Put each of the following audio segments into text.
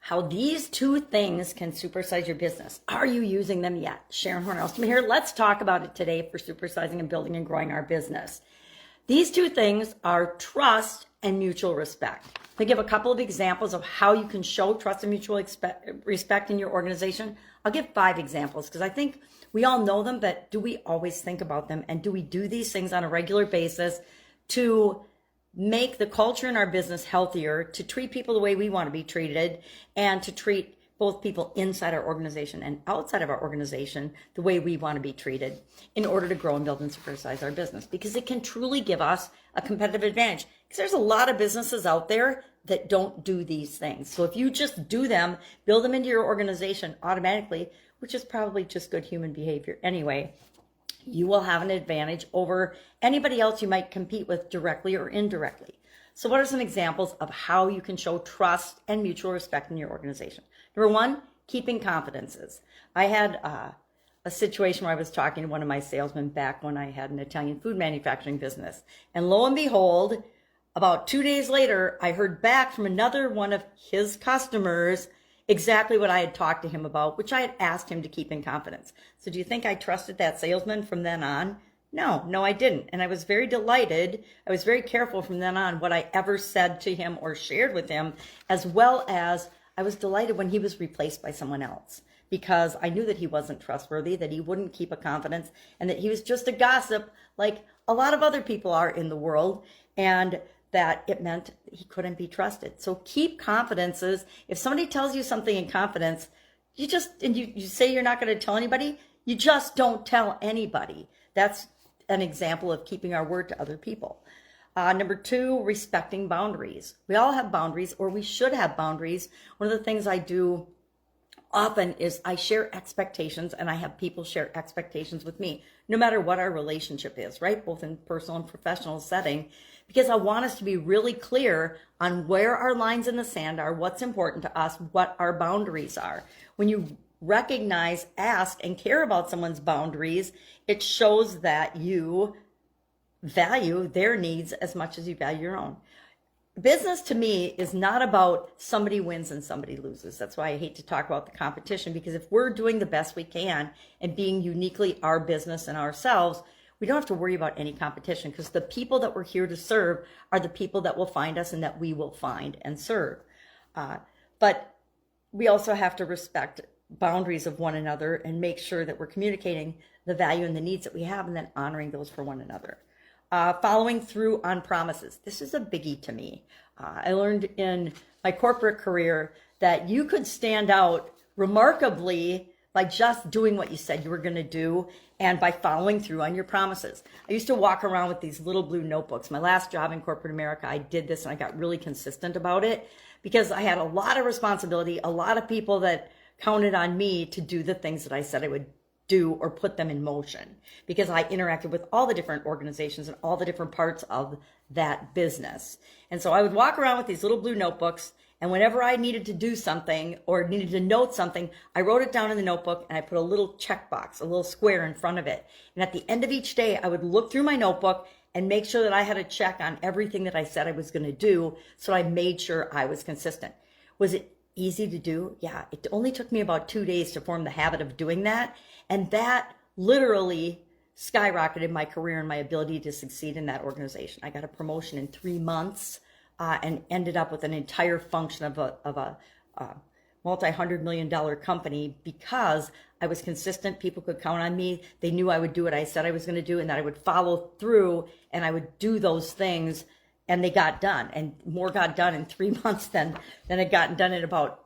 how these two things can supersize your business. Are you using them yet? Sharon Horne-Ellstrom here. Let's talk about it today for supersizing and building and growing our business. These two things are trust and mutual respect. I'll give a couple of examples of how you can show trust and mutual respect in your organization. I'll give 5 examples because I think we all know them, but do we always think about them? And do we do these things on a regular basis to make the culture in our business healthier, to treat people the way we want to be treated, and to treat both people inside our organization and outside of our organization the way we want to be treated in order to grow and build and supersize our business, because it can truly give us a competitive advantage. Because there's a lot of businesses out there that don't do these things. So if you just do them, build them into your organization automatically, which is probably just good human behavior anyway, you will have an advantage over anybody else you might compete with directly or indirectly. So what are some examples of how you can show trust and mutual respect in your organization? Number 1, keeping confidences. I had a situation where I was talking to one of my salesmen back when I had an Italian food manufacturing business. And lo and behold, about 2 days later, I heard back from another one of his customers exactly what I had talked to him about, which I had asked him to keep in confidence. So do you think I trusted that salesman from then on? No, I didn't. And I was very delighted. I was very careful from then on what I ever said to him or shared with him, as well as I was delighted when he was replaced by someone else, because I knew that he wasn't trustworthy, that he wouldn't keep a confidence, and that he was just a gossip like a lot of other people are in the world, and that it meant he couldn't be trusted. So keep confidences. If somebody tells you something in confidence, you say you're not going to tell anybody, you just don't tell anybody. That's an example of keeping our word to other people. Number 2, respecting boundaries. We all have boundaries, or we should have boundaries. One of the things I do often is I share expectations, and I have people share expectations with me, no matter what our relationship is, right? Both in personal and professional setting, because I want us to be really clear on where our lines in the sand are, what's important to us, what our boundaries are. When you recognize, ask, and care about someone's boundaries, it shows that you value their needs as much as you value your own. Business to me is not about somebody wins and somebody loses. That's why I hate to talk about the competition, because if we're doing the best we can and being uniquely our business and ourselves, we don't have to worry about any competition, because the people that we're here to serve are the people that will find us and that we will find and serve. But we also have to respect boundaries of one another and make sure that we're communicating the value and the needs that we have, and then honoring those for one another. Following through on promises. This is a biggie to me. I learned in my corporate career that you could stand out remarkably by just doing what you said you were going to do and by following through on your promises. I used to walk around with these little blue notebooks. My last job in corporate America, I did this and I got really consistent about it because I had a lot of responsibility, a lot of people that counted on me to do the things that I said I would do or put them in motion, because I interacted with all the different organizations and all the different parts of that business. And so I would walk around with these little blue notebooks, and whenever I needed to do something or needed to note something, I wrote it down in the notebook and I put a little checkbox, a little square in front of it. And at the end of each day, I would look through my notebook and make sure that I had a check on everything that I said I was going to do. So I made sure I was consistent. Was it easy to do? Yeah, it only took me about 2 days to form the habit of doing that. And that literally skyrocketed my career and my ability to succeed in that organization. I got a promotion in 3 months and ended up with an entire function of a multi-$100-million company because I was consistent. People could count on me. They knew I would do what I said I was going to do, and that I would follow through and I would do those things, and they got done. And more got done in 3 months than it got done in about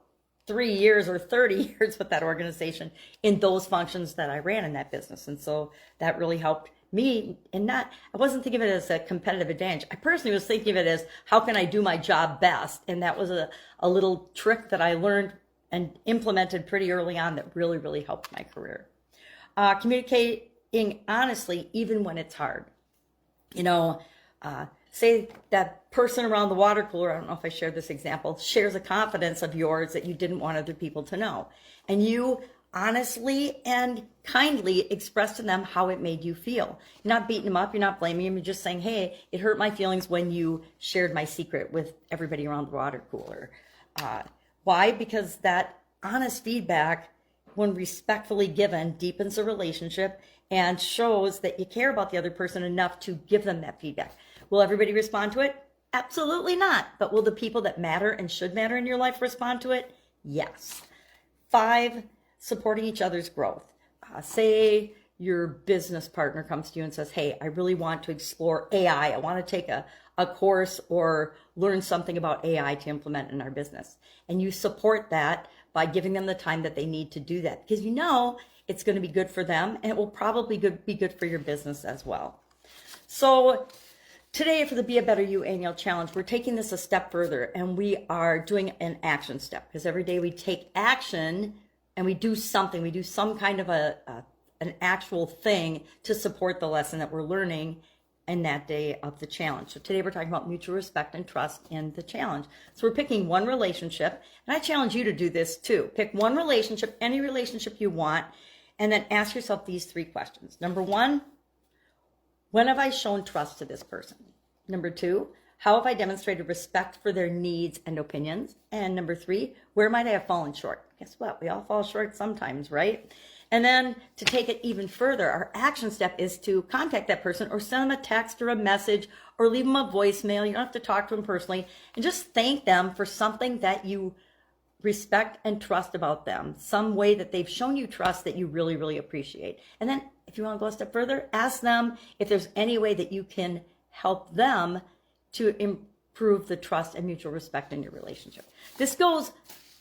3 years or 30 years with that organization in those functions that I ran in that business. And so that really helped me. And I wasn't thinking of it as a competitive advantage. I personally was thinking of it as, how can I do my job best? And that was a little trick that I learned and implemented pretty early on that really, really helped my career. Communicating honestly, even when it's hard. Say that person around the water cooler, I don't know if I shared this example, shares a confidence of yours that you didn't want other people to know. And you honestly and kindly express to them how it made you feel. You're not beating them up, you're not blaming them, you're just saying, hey, it hurt my feelings when you shared my secret with everybody around the water cooler. Why? Because that honest feedback, when respectfully given, deepens a relationship and shows that you care about the other person enough to give them that feedback. Will everybody respond to it? Absolutely not. But will the people that matter and should matter in your life respond to it? Yes. 5, supporting each other's growth. Say your business partner comes to you and says, hey, I really want to explore AI. I want to take a course or learn something about AI to implement in our business. And you support that by giving them the time that they need to do that, because you know it's going to be good for them and it will probably be good for your business as well. So today for the Be a Better You annual challenge, we're taking this a step further and we are doing an action step, because every day we take action and we do something, we do some kind of an actual thing to support the lesson that we're learning in that day of the challenge. So today we're talking about mutual respect and trust in the challenge. So we're picking one relationship, and I challenge you to do this too. Pick one relationship, any relationship you want, and then ask yourself these 3 questions. Number 1, when have I shown trust to this person? Number 2, how have I demonstrated respect for their needs and opinions? And number 3, where might I have fallen short? Guess what? We all fall short sometimes, right? And then to take it even further, our action step is to contact that person or send them a text or a message or leave them a voicemail. You don't have to talk to them personally, and just thank them for something that you respect and trust about them, some way that they've shown you trust that you really, really appreciate. And then if you want to go a step further, ask them if there's any way that you can help them to improve the trust and mutual respect in your relationship. This goes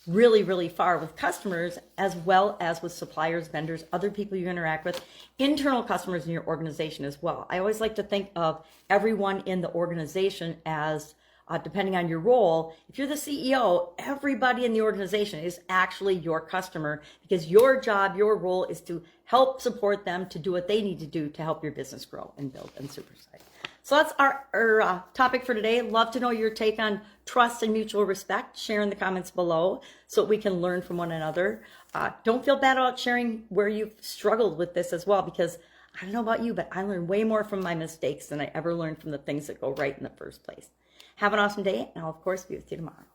really, really far with customers as well as with suppliers, vendors, other people you interact with, internal customers in your organization as well. I always like to think of everyone in the organization as, depending on your role, if you're the CEO, everybody in the organization is actually your customer, because your job, your role is to help support them to do what they need to do to help your business grow and build and supersize. So that's our topic for today. Love to know your take on trust and mutual respect. Share in the comments below so we can learn from one another. Don't feel bad about sharing where you've struggled with this as well, because I don't know about you, but I learn way more from my mistakes than I ever learned from the things that go right in the first place. Have an awesome day, and I'll, of course, be with you tomorrow.